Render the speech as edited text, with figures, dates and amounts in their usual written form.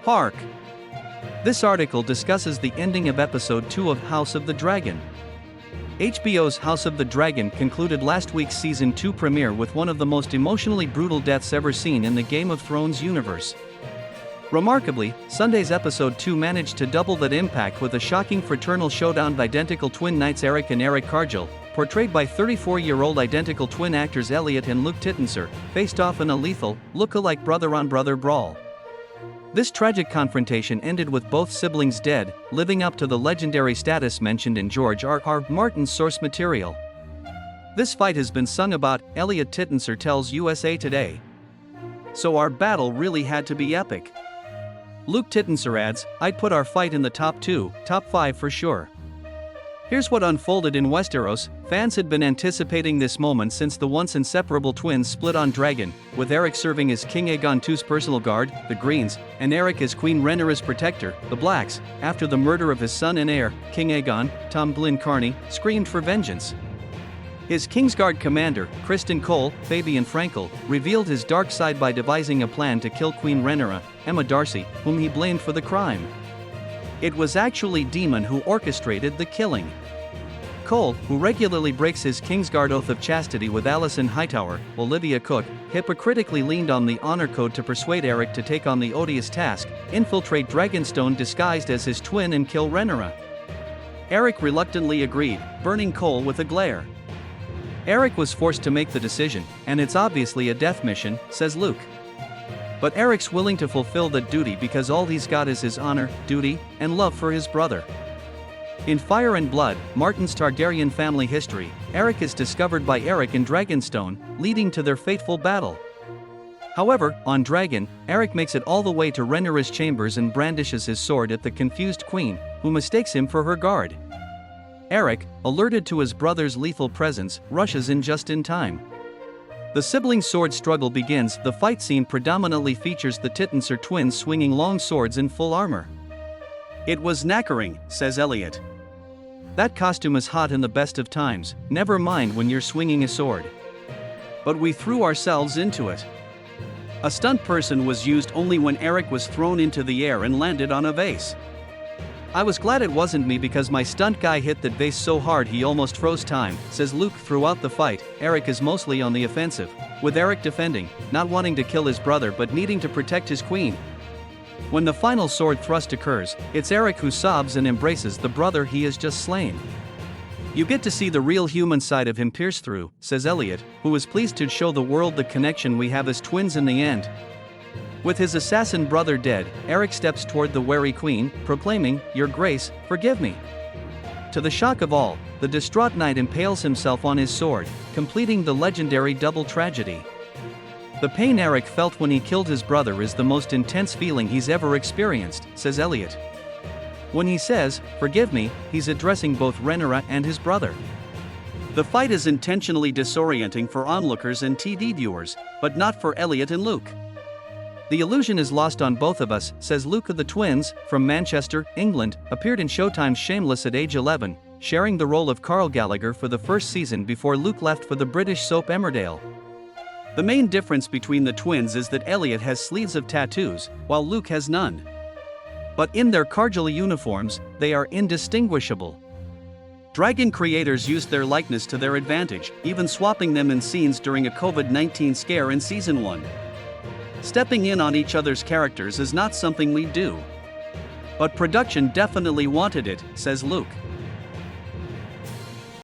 Hark! This article discusses the ending of episode 2 of House of the Dragon. HBO's House of the Dragon concluded last week's season 2 premiere with one of the most emotionally brutal deaths ever seen in the Game of Thrones universe. Remarkably, Sunday's episode 2 managed to double that impact with a shocking fraternal showdown of identical twin knights Erryk and Arryk Cargyll, portrayed by 34-year-old identical twin actors Elliot and Luke Tittenser, faced off in a lethal, look-alike brother-on-brother brawl. This tragic confrontation ended with both siblings dead, living up to the legendary status mentioned in George R.R. Martin's source material. This fight has been sung about, Elliot Tittenser tells USA Today. So our battle really had to be epic. Luke Tittenser adds, I'd put our fight in the top 5 for sure. Here's what unfolded in Westeros. Fans had been anticipating this moment since the once inseparable twins split on Dragon, with Erryk serving as King Aegon II's personal guard, the Greens, and Erryk as Queen Rhaenyra's protector, the Blacks, after the murder of his son and heir, King Aegon. Tom Glyn Carney, screamed for vengeance. His Kingsguard commander, Criston Cole, Fabian Frankel, revealed his dark side by devising a plan to kill Queen Rhaenyra, Emma Darcy, whom he blamed for the crime. It was actually Daemon who orchestrated the killing. Cole, who regularly breaks his Kingsguard oath of chastity with Alison Hightower, Olivia Cook, hypocritically leaned on the honor code to persuade Erryk to take on the odious task, infiltrate Dragonstone disguised as his twin and kill Rhaenyra. Erryk reluctantly agreed, burning Cole with a glare. Erryk was forced to make the decision, and it's obviously a death mission, says Luke. But Erryk's willing to fulfill that duty because all he's got is his honor, duty, and love for his brother. In Fire and Blood, Martin's Targaryen family history, Erryk is discovered by Erryk in Dragonstone, leading to their fateful battle. However, on Dragon, Erryk makes it all the way to Rhaenyra's chambers and brandishes his sword at the confused queen, who mistakes him for her guard. Erryk, alerted to his brother's lethal presence, rushes in just in time. The sibling sword struggle begins. The fight scene predominantly features the Tittenser twins swinging long swords in full armor. It was knackering, says Elliot. That costume is hot in the best of times, never mind when you're swinging a sword. But we threw ourselves into it. A stunt person was used only when Erryk was thrown into the air and landed on a vase. I was glad it wasn't me because my stunt guy hit that vase so hard he almost froze time, says Luke. Throughout the fight, Erryk is mostly on the offensive, with Erryk defending, not wanting to kill his brother but needing to protect his queen. When the final sword thrust occurs, it's Erryk who sobs and embraces the brother he has just slain. You get to see the real human side of him pierce through, says Elliot, who is pleased to show the world the connection we have as twins in the end. With his assassin brother dead, Erryk steps toward the wary queen, proclaiming, Your Grace, forgive me. To the shock of all, the distraught knight impales himself on his sword, completing the legendary double tragedy. The pain Erryk felt when he killed his brother is the most intense feeling he's ever experienced, says Elliot. When he says, forgive me, he's addressing both Rhaenyra and his brother. The fight is intentionally disorienting for onlookers and TV viewers, but not for Elliot and Luke. The illusion is lost on both of us, says Luke. The twins, from Manchester, England, appeared in Showtime's Shameless at age 11, sharing the role of Carl Gallagher for the first season before Luke left for the British soap Emmerdale. The main difference between the twins is that Elliot has sleeves of tattoos, while Luke has none. But in their Cargyll uniforms, they are indistinguishable. Dragon creators used their likeness to their advantage, even swapping them in scenes during a COVID-19 scare in Season 1. Stepping in on each other's characters is not something we do. But production definitely wanted it, says Luke.